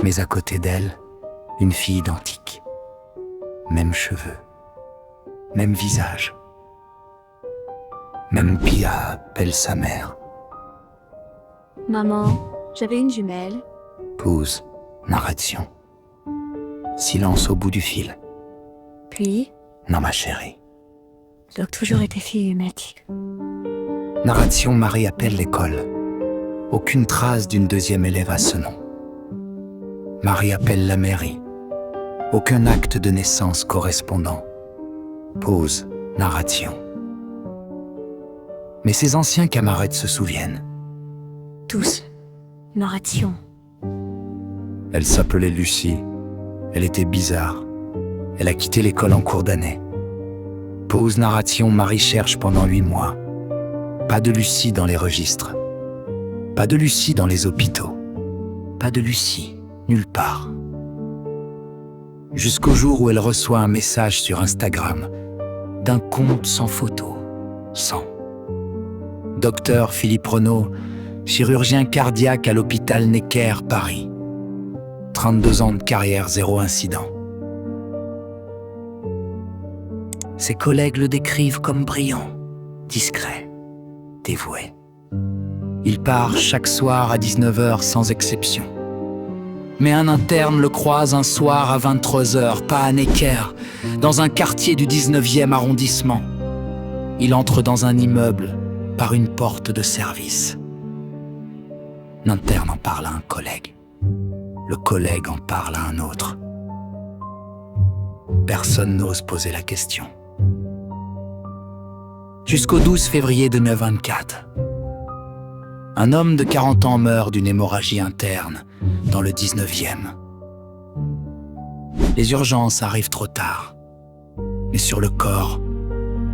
Mais à côté d'elle, une fille identique. Même cheveux, même visage. Même Pia appelle sa mère. Maman, j'avais une jumelle. Pause, narration. Silence au bout du fil. Puis, Non, ma chérie. j'ai toujours été fille humaine. Narration, Marie appelle l'école. Aucune trace d'une deuxième élève à ce nom. Marie appelle la mairie. Aucun acte de naissance correspondant. Pause, narration. Mais ses anciens camarades se souviennent. Tous. Narration. Elle s'appelait Lucie. Elle était bizarre. Elle a quitté l'école en cours d'année. Pause, narration, Marie cherche pendant 8 mois. Pas de Lucie dans les registres. Pas de Lucie dans les hôpitaux. Pas de Lucie, nulle part. Jusqu'au jour où elle reçoit un message sur Instagram d'un compte sans photo. Sans. Docteur Philippe Renaud, chirurgien cardiaque à l'hôpital Necker, Paris. 32 ans de carrière, 0 incident. Ses collègues le décrivent comme brillant, discret, dévoué. Il part chaque soir à 19h sans exception. Mais un interne le croise un soir à 23h, pas à Necker, dans un quartier du 19e arrondissement. Il entre dans un immeuble par une porte de service. L'interne en parle à un collègue. Le collègue en parle à un autre. Personne n'ose poser la question. Jusqu'au 12 février 2024. Un homme de 40 ans meurt d'une hémorragie interne dans le 19e. Les urgences arrivent trop tard. Mais sur le corps,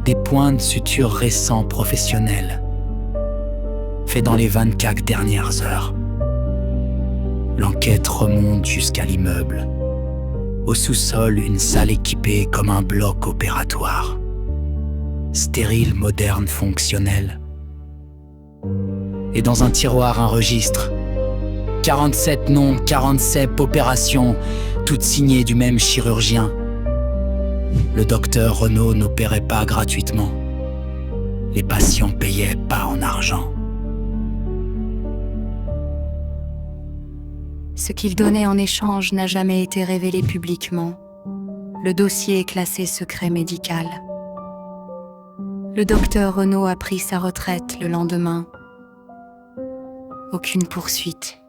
des points de suture récents professionnels, faits dans les 24 dernières heures. L'enquête remonte jusqu'à l'immeuble. Au sous-sol, une salle équipée comme un bloc opératoire. Stérile, moderne, fonctionnel. Et dans un tiroir, un registre. 47 noms, 47 opérations, toutes signées du même chirurgien. Le docteur Renaud n'opérait pas gratuitement. Les patients payaient pas en argent. Ce qu'il donnait en échange n'a jamais été révélé publiquement. Le dossier est classé secret médical. Le docteur Renaud a pris sa retraite le lendemain. Aucune poursuite.